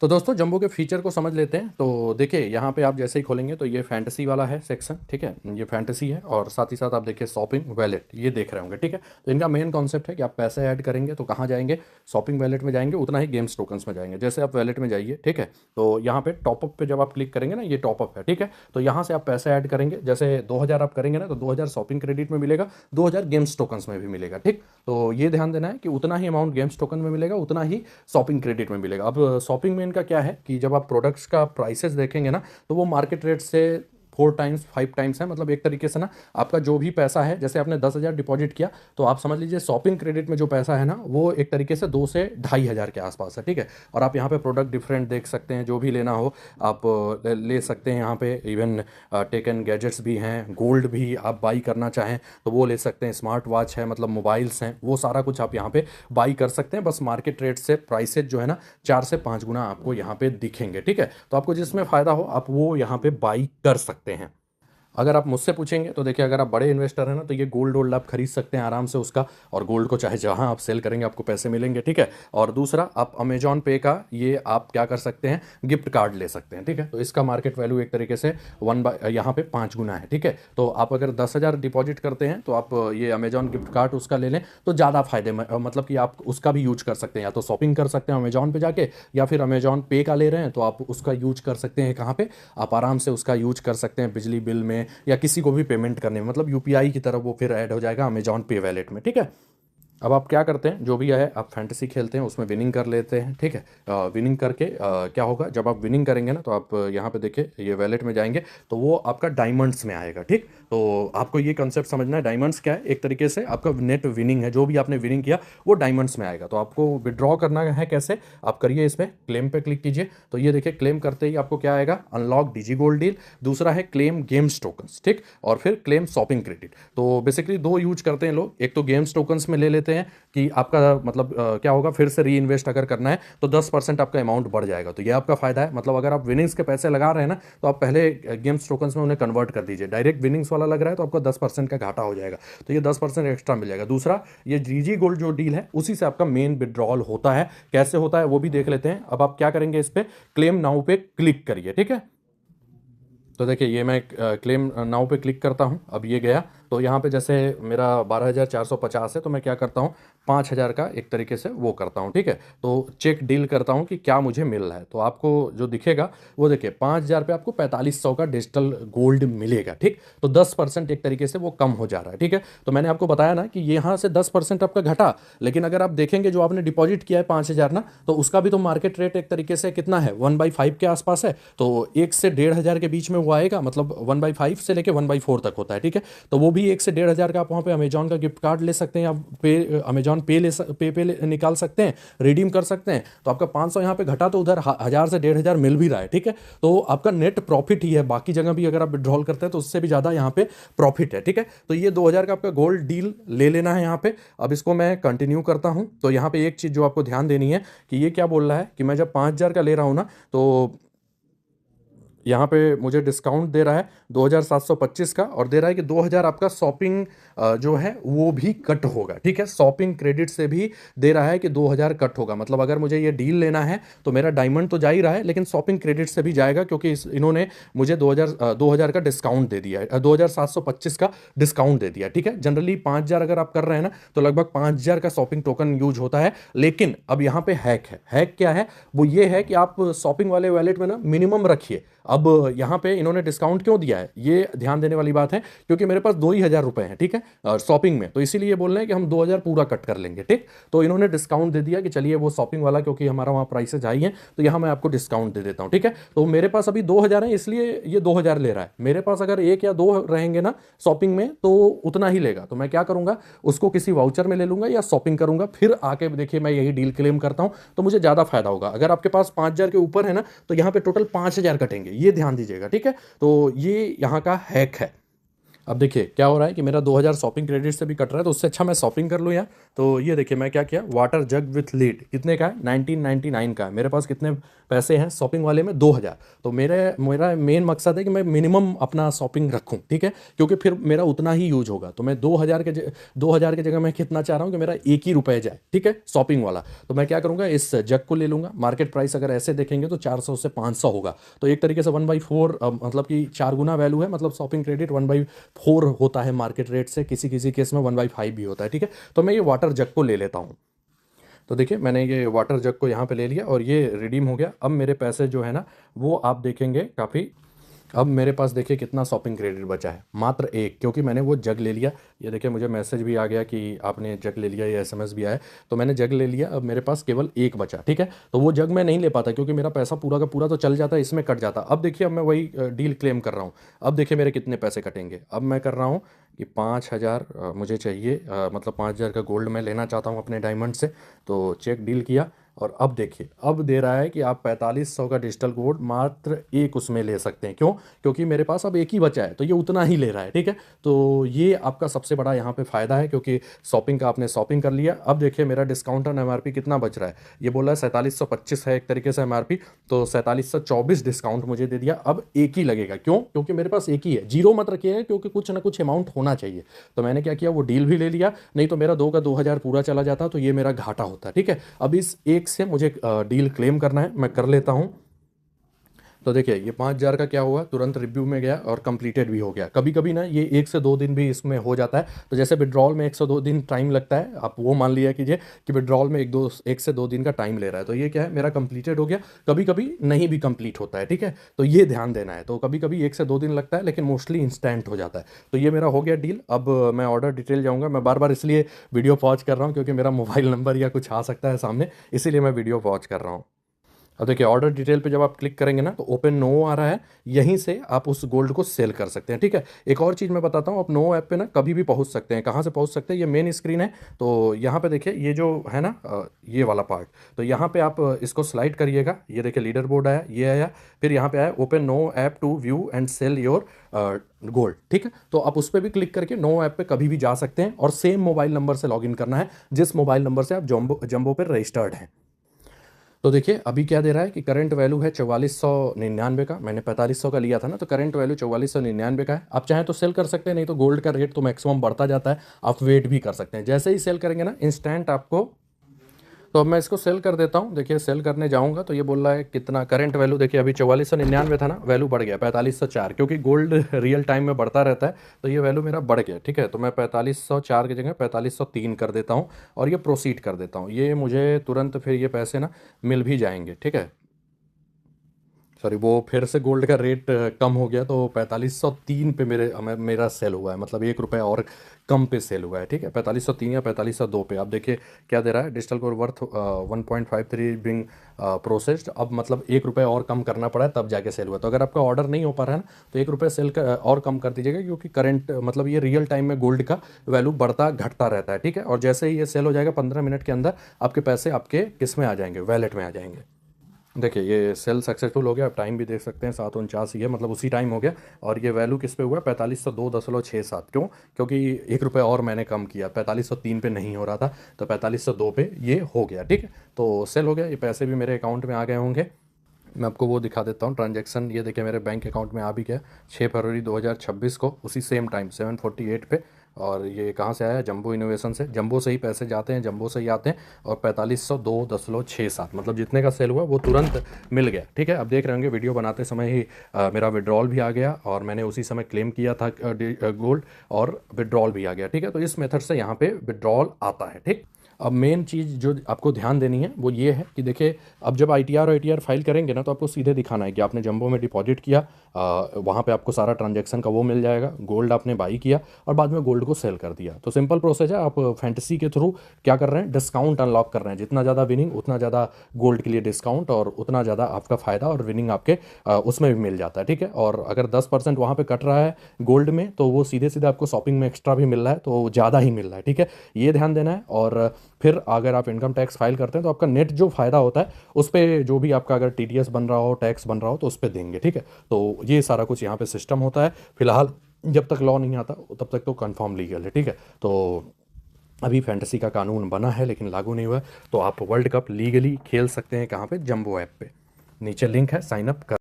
तो दोस्तों जंबो के फीचर को समझ लेते हैं। तो देखिए यहाँ पे आप जैसे ही खोलेंगे तो ये फैंटेसी वाला है सेक्शन, ठीक है, ये फैंटेसी है। और साथ ही साथ आप देखिए शॉपिंग वैलेट ये देख रहे होंगे, ठीक है। तो इनका मेन कॉन्सेप्ट है कि आप पैसे ऐड करेंगे तो कहाँ जाएंगे, शॉपिंग वैलेट में जाएंगे, उतना ही गेम्स टोकन्स में जाएंगे। जैसे आप वैलेट में जाइए, ठीक है, तो यहाँ पे टॉपअप पे जब आप क्लिक करेंगे ना, ये टॉपअप है, ठीक है। तो यहाँ से आप पैसे ऐड करेंगे, जैसे 2000 आप करेंगे ना तो 2000 शॉपिंग क्रेडिट में मिलेगा, 2000 गेम्स टोकन्स में भी मिलेगा, ठीक। तो ये ध्यान देना है कि उतना ही अमाउंट गेम्स टोकन में मिलेगा, उतना ही शॉपिंग क्रेडिट में मिलेगा। अब शॉपिंग में इनका क्या है कि जब आप प्रोडक्ट्स का प्राइसेस देखेंगे ना तो वो मार्केट रेट से 4 टाइम्स 5 टाइम्स है। मतलब एक तरीके से ना आपका जो भी पैसा है, जैसे आपने 10,000 डिपॉजिट किया तो आप समझ लीजिए शॉपिंग क्रेडिट में जो पैसा है ना वो एक तरीके से 2 से 2,500 के आसपास है, ठीक है। और आप यहाँ पे प्रोडक्ट डिफरेंट देख सकते हैं, जो भी लेना हो आप ले सकते हैं। यहाँ पे इवन टेक एंड गैजेट्स भी हैं, गोल्ड भी आप बाई करना चाहें तो वो ले सकते हैं, स्मार्ट वॉच है, मतलब मोबाइल्स हैं, वो सारा कुछ आप यहाँ पे बाई कर सकते हैं। बस मार्केट रेट से प्राइसेज जो है ना 4 से 5 गुना आपको यहाँ पे दिखेंगे, ठीक है। तो आपको जिसमें फ़ायदा हो आप वो यहाँ पे बाई कर सकते हैं। अगर आप मुझसे पूछेंगे तो देखिए अगर आप बड़े इन्वेस्टर हैं ना तो ये गोल्ड वोल्ड आप खरीद सकते हैं आराम से उसका, और गोल्ड को चाहे जहां आप सेल करेंगे आपको पैसे मिलेंगे, ठीक है। और दूसरा आप अमेजॉन पे का ये आप क्या कर सकते हैं, गिफ्ट कार्ड ले सकते हैं, ठीक है। तो इसका मार्केट वैल्यू एक तरीके से वन बाय यहाँ पे 5 गुना है, ठीक है। तो आप अगर 10,000 डिपॉजिट करते हैं तो आप ये अमेजॉन गिफ्ट कार्ड उसका ले लें तो ज़्यादा फायदे मतलब कि आप उसका भी यूज कर सकते हैं, या तो शॉपिंग कर सकते हैं अमेजॉन पे जाके, या फिर अमेजॉन पे का ले रहे हैं तो आप उसका यूज कर सकते हैं। कहाँ पे आप आराम से उसका यूज कर सकते हैं, बिजली बिल में या किसी को भी पेमेंट करने में, मतलब यूपीआई की तरफ वो फिर ऐड हो जाएगा अमेजॉन पे वैलेट में, ठीक है। अब आप क्या करते हैं, जो भी है आप फैंटेसी खेलते हैं उसमें विनिंग कर लेते हैं, ठीक है। विनिंग करके क्या होगा, जब आप विनिंग करेंगे ना तो आप यहाँ पे देखिए ये वैलेट में जाएंगे तो वो आपका डायमंड्स में आएगा, ठीक। तो आपको ये कंसेप्ट समझना है, डायमंड्स क्या है, एक तरीके से आपका नेट विनिंग है, जो भी आपने विनिंग किया वो डायमंड्स में आएगा। तो आपको विड्रॉ करना है कैसे, आप करिए इसमें क्लेम पे क्लिक कीजिए। तो ये देखिए क्लेम करते ही आपको क्या आएगा, अनलॉक डिजी गोल्ड डील, दूसरा है क्लेम गेम्स टोकन्स, ठीक, और फिर क्लेम शॉपिंग क्रेडिट। तो बेसिकली दो यूज करते हैं लोग, एक तो गेम्स टोकन्स में ले लेते हैं कि आपका मतलब क्या होगा, फिर से री इन्वेस्ट अगर करना है तो 10% आपका अमाउंट बढ़ जाएगा, तो ये आपका फायदा है। मतलब अगर आप विनिंग्स के पैसे लगा रहे हैं ना तो आप पहले गेम्स टोकन्स में उन्हें कन्वर्ट कर दीजिए, डायरेक्ट विनिंग्स वाला लग रहा है तो आपका 10% का घाटा हो जाएगा, तो ये 10% एक्स्ट्रा मिल जाएगा। दूसरा ये जीजी गोल्ड जो डील है उसी से आपका मेन विड्रॉल होता है, कैसे होता है वो भी देख लेते हैं। अब आप क्या करेंगे, इस पे क्लेम नाउ पे क्लिक करिए, ठीक है। तो देखिए ये मैं क्लेम नाउ पे क्लिक करता हूँ, अब ये गया। तो यहाँ पे जैसे मेरा 12,450 है तो मैं क्या करता हूँ, 5,000 का एक तरीके से वो करता हूँ, ठीक है। तो चेक डील करता हूँ कि क्या मुझे मिल रहा है, तो आपको जो दिखेगा वो देखिए 5,000 पे आपको 4500 का डिजिटल गोल्ड मिलेगा, ठीक। तो 10% एक तरीके से वो कम हो जा रहा है, ठीक है। तो मैंने आपको बताया ना कि यहाँ से 10% आपका घटा, लेकिन अगर आप देखेंगे जो आपने डिपॉजिट किया है 5,000 ना, तो उसका भी तो मार्केट रेट एक तरीके से कितना है, 1/5 के आसपास है। तो 1 से 1,500 के बीच में वो आएगा, मतलब 1/5 से लेके 1/4 तक होता है, ठीक है। तो वो भी 1 से 1,500 का आप वहाँ पे अमेजॉन का गिफ्ट कार्ड ले सकते हैं, आप पे अमेजॉन पे निकाल सकते हैं, रिडीम कर सकते हैं। तो आपका 500 यहाँ पे घटा तो उधर 1,000 से 1,500 मिल भी रहा है, ठीक है। तो आपका नेट प्रॉफिट ही है, बाकी जगह भी अगर आप विड्रॉल करते हैं तो उससे भी ज़्यादा यहाँ पे प्रॉफिट है, ठीक है। तो ये 2,000 का आपका गोल्ड डील ले लेना है यहाँ पे। अब इसको मैं कंटिन्यू करता हूँ। तो यहाँ पे एक चीज़ जो आपको ध्यान देनी है कि ये क्या बोल रहा है कि मैं जब 5,000 का ले रहा हूँ ना तो यहाँ पे मुझे डिस्काउंट दे रहा है 2,725 का, और दे रहा है कि 2,000 आपका शॉपिंग जो है वो भी कट होगा, ठीक है। शॉपिंग क्रेडिट से भी दे रहा है कि 2,000 कट होगा। मतलब अगर मुझे ये डील लेना है तो मेरा डायमंड तो जा ही रहा है, लेकिन शॉपिंग क्रेडिट से भी जाएगा, क्योंकि इन्होंने मुझे 2,000 का डिस्काउंट दे दिया है, 2,725 का डिस्काउंट दे दिया, ठीक है। जनरली 5,000 अगर आप कर रहे हैं ना तो लगभग 5,000 का शॉपिंग टोकन यूज होता है। लेकिन अब यहाँ पे हैक है, हैक क्या है, वो ये है कि आप शॉपिंग वाले वैलेट में ना मिनिमम रखिए। अब यहाँ पे इन्होंने डिस्काउंट क्यों दिया है, ये ध्यान देने वाली बात है, क्योंकि मेरे पास 2,000 रुपए हैं, ठीक है, शॉपिंग में, तो इसीलिए बोल रहे हैं कि हम 2,000 पूरा कट कर लेंगे, ठीक। तो इन्होंने डिस्काउंट दे दिया कि चलिए वो शॉपिंग वाला, क्योंकि हमारा वहाँ प्राइसेज हाई है तो यहाँ मैं आपको डिस्काउंट दे देता हूँ, ठीक है। तो मेरे पास अभी 2,000 है इसलिए ये 2,000 ले रहा है। मेरे पास अगर 1 या 2 रहेंगे ना शॉपिंग में तो उतना ही लेगा, तो मैं क्या करूंगा, उसको किसी वाउचर में ले लूंगा या शॉपिंग करूंगा, फिर आके देखिए मैं यही डील क्लेम करता हूं तो मुझे ज्यादा फायदा होगा। अगर आपके पास 5,000 के ऊपर है ना तो यहाँ पे टोटल 5,000 कटेंगे, ये ध्यान दीजिएगा, ठीक है। तो ये यहाँ का हैक है। अब देखिए क्या हो रहा है कि मेरा 2000 शॉपिंग क्रेडिट से भी कट रहा है, तो उससे अच्छा मैं शॉपिंग कर लूँ यार। तो ये देखिए मैं क्या किया, वाटर जग विथ लीड कितने का है, 1999 का है। मेरे पास कितने पैसे हैं शॉपिंग वाले में, 2000। तो मेरा मेन मकसद है कि मैं मिनिमम अपना शॉपिंग रखूँ, ठीक है, क्योंकि फिर मेरा उतना ही यूज होगा। तो मैं 2000 के जगह मैं कितना चाह रहा हूँ कि मेरा एक ही रुपये जाए, ठीक है, शॉपिंग वाला। तो मैं क्या करूँगा, इस जग को ले लूँगा। मार्केट प्राइस अगर ऐसे देखेंगे तो 400 से 500 होगा। तो एक तरीके से 1/4, मतलब कि 4 गुना वैल्यू है। मतलब शॉपिंग क्रेडिट 1/4 होता है मार्केट रेट से, किसी किसी केस में 1/5 भी होता है, ठीक है। तो मैं ये वाटर जग को ले लेता हूँ। तो देखिए मैंने ये वाटर जग को यहाँ पे ले लिया और ये रिडीम हो गया। अब मेरे पैसे जो है ना, वो आप देखेंगे काफ़ी। अब मेरे पास देखिए कितना शॉपिंग क्रेडिट बचा है, मात्र एक, क्योंकि मैंने वो जग ले लिया। ये देखिए मुझे मैसेज भी आ गया कि आपने जग ले लिया, ये एसएमएस भी आया। तो मैंने जग ले लिया, अब मेरे पास केवल एक बचा, ठीक है। तो वो जग मैं नहीं ले पाता क्योंकि मेरा पैसा पूरा का पूरा तो चल जाता है, इसमें कट जाता। अब देखिए अब मैं वही डील क्लेम कर रहा हूँ। अब देखिए मेरे कितने पैसे कटेंगे। अब मैं कर रहा हूँ कि 5,000 मुझे चाहिए, मतलब 5,000 का गोल्ड मैं लेना चाहता हूँ अपने डायमंड से। तो चेक डील किया और अब देखिए अब दे रहा है कि आप 4500 का डिजिटल गोल्ड मात्र एक उसमें ले सकते हैं। क्यों? क्योंकि मेरे पास अब एक ही बचा है, तो ये उतना ही ले रहा है, ठीक है। तो ये आपका सबसे बड़ा यहाँ पे फ़ायदा है, क्योंकि शॉपिंग का आपने शॉपिंग कर लिया। अब देखिए मेरा डिस्काउंट ऑन एमआरपी कितना बच रहा है, ये बोला है 4725 है एक तरीके से एमआरपी। तो 4724 डिस्काउंट मुझे दे दिया। अब एक ही लगेगा, क्यों? क्योंकि मेरे पास एक ही है। जीरो मत रखिएगा, क्योंकि कुछ ना कुछ अमाउंट होना चाहिए। तो मैंने क्या किया, वो डील भी ले लिया, नहीं तो मेरा 2 का 2000 पूरा चला जाता, तो ये मेरा घाटा होता, ठीक है। अब इस एक से मुझे डील क्लेम करना है, मैं कर लेता हूँ। तो देखिए ये 5,000 का क्या हुआ, तुरंत रिव्यू में गया और कंप्लीटेड भी हो गया। कभी कभी ना ये 1 से 2 दिन भी इसमें हो जाता है। तो जैसे विड्रॉल में 1 से 2 दिन टाइम लगता है, आप वो मान लिया कीजिए कि विड्रॉल में 1 से 2 दिन का टाइम ले रहा है। तो ये क्या है, मेरा कंप्लीटेड हो गया। कभी कभी नहीं भी कंप्लीट होता है, ठीक है। तो ये ध्यान देना है। तो कभी कभी 1 से 2 दिन लगता है, लेकिन मोस्टली इंस्टेंट हो जाता है। तो ये मेरा हो गया डील। अब मैं ऑर्डर डिटेल जाऊँगा। मैं बार बार इसलिए वीडियो पॉज कर रहा हूँ क्योंकि मेरा मोबाइल नंबर या कुछ आ सकता है सामने, इसीलिए मैं वीडियो पॉज कर रहा हूँ। अब देखिए ऑर्डर डिटेल पे जब आप क्लिक करेंगे ना, तो ओपन नो आ रहा है। यहीं से आप उस गोल्ड को सेल कर सकते हैं, ठीक है। एक और चीज़ मैं बताता हूँ, आप नो ऐप पे ना कभी भी पहुँच सकते हैं। कहाँ से पहुँच सकते हैं, ये मेन स्क्रीन है। तो यहाँ पे देखिए ये जो है ना, ये वाला पार्ट, तो यहाँ पे आप इसको स्लाइड करिएगा। ये देखिए लीडर बोर्ड आया, ये आया। फिर यहाँ पे आया open no app to view and sell your gold, ठीक है। तो आप उस पर भी क्लिक करके नो ऐप पे कभी भी जा सकते हैं और सेम मोबाइल नंबर से लॉगिन करना है जिस मोबाइल नंबर से आप जंबो पे रजिस्टर्ड हैं। तो देखिए अभी क्या दे रहा है कि करंट वैल्यू है 4499 का। मैंने 4500 का लिया था ना, तो करंट वैल्यू 4499 का है। आप चाहें तो सेल कर सकते हैं, नहीं तो गोल्ड का रेट तो मैक्सिमम बढ़ता जाता है, आप वेट भी कर सकते हैं। जैसे ही सेल करेंगे ना, इंस्टेंट आपको। तो अब मैं इसको सेल कर देता हूँ। देखिए सेल करने जाऊँगा तो ये बोल रहा है कितना करंट वैल्यू। देखिए अभी 4499 था ना, वैल्यू बढ़ गया 4504, क्योंकि गोल्ड रियल टाइम में बढ़ता रहता है। तो ये वैल्यू मेरा बढ़ गया, ठीक है। तो मैं 4504 की जगह 4503 कर देता हूँ और ये प्रोसीड कर देता हूँ। ये मुझे तुरंत फिर ये पैसे ना मिल भी जाएंगे, ठीक है। सॉरी, वो फिर से गोल्ड का रेट कम हो गया, तो 4503 पे मेरा सेल हुआ है। मतलब 1 रुपये और कम पे सेल हुआ है, ठीक है। 4503 या 4502 पे। आप देखिए क्या दे रहा है, digital gold worth 1.53 being processed. अब मतलब 1 रुपये और कम करना पड़ा है तब जाके सेल हुआ। तो अगर आपका ऑर्डर नहीं हो पा रहा है ना, तो 1 रुपये सेल का और कम कर दीजिएगा, क्योंकि करंट मतलब ये रियल टाइम में गोल्ड का वैल्यू बढ़ता घटता रहता है, ठीक है। और जैसे ही ये सेल हो जाएगा 15 मिनट के अंदर, आपके पैसे आपके किस में आ जाएंगे, वैलेट में आ जाएंगे। देखिए ये सेल सक्सेसफुल हो गया। आप टाइम भी देख सकते हैं, 7:49 ही है, मतलब उसी टाइम हो गया। और ये वैल्यू किस पे हुआ है, 4502.67। क्यों? क्योंकि 1 रुपये और मैंने कम किया, 4503 पे नहीं हो रहा था, तो 4502 पे ये हो गया, ठीक है। तो सेल हो गया, ये पैसे भी मेरे अकाउंट में आ गए होंगे। मैं आपको वो दिखा देता हूँ ट्रांजैक्शन। ये देखिए मेरे बैंक अकाउंट में आ भी गया 6 फरवरी 2026 को, उसी सेम टाइम 7:48 पे। और ये कहाँ से आया, जंबो इनोवेशन से। जंबो से ही पैसे जाते हैं, जंबो से ही आते हैं। और 4502.67, मतलब जितने का सेल हुआ वो तुरंत मिल गया, ठीक है। अब देख रहे होंगे वीडियो बनाते समय ही मेरा विड्रॉल भी आ गया और मैंने उसी समय क्लेम किया था गोल्ड, और विड्रॉल भी आ गया, ठीक है। तो इस मेथड से यहाँ पे विड्रॉल आता है, ठीक। अब मेन चीज़ जो आपको ध्यान देनी है वो ये है कि देखिए अब जब आईटीआर और आईटीआर फाइल करेंगे ना, तो आपको सीधे दिखाना है कि आपने जंबो में डिपॉजिट किया, वहाँ पे आपको सारा ट्रांजैक्शन का वो मिल जाएगा। गोल्ड आपने बाई किया और बाद में गोल्ड को सेल कर दिया। तो सिंपल प्रोसेस है। आप फैंटेसी के थ्रू क्या कर रहे हैं, डिस्काउंट अनलॉक कर रहे हैं। जितना ज़्यादा विनिंग उतना ज़्यादा गोल्ड के लिए डिस्काउंट, और उतना ज़्यादा आपका फ़ायदा और विनिंग आपके उसमें भी मिल जाता है, ठीक है। और अगर 10% वहाँ पर कट रहा है गोल्ड में, तो वो सीधे सीधे आपको शॉपिंग में एक्स्ट्रा भी मिल रहा है, तो ज़्यादा ही मिल रहा है, ठीक है। ये ध्यान देना है। और फिर अगर आप इनकम टैक्स फाइल करते हैं, तो आपका नेट जो फ़ायदा होता है उस पर जो भी आपका अगर टीडीएस बन रहा हो, टैक्स बन रहा हो, तो उस पर देंगे, ठीक है। तो ये सारा कुछ यहाँ पे सिस्टम होता है। फिलहाल जब तक लॉ नहीं आता तब तक तो कंफर्म लीगल है, ठीक है। तो अभी फैंटेसी का कानून बना है लेकिन लागू नहीं हुआ है, तो आप वर्ल्ड कप लीगली खेल सकते हैं। कहाँ पे? जंबो ऐप पे, नीचे लिंक है, साइन अप कर।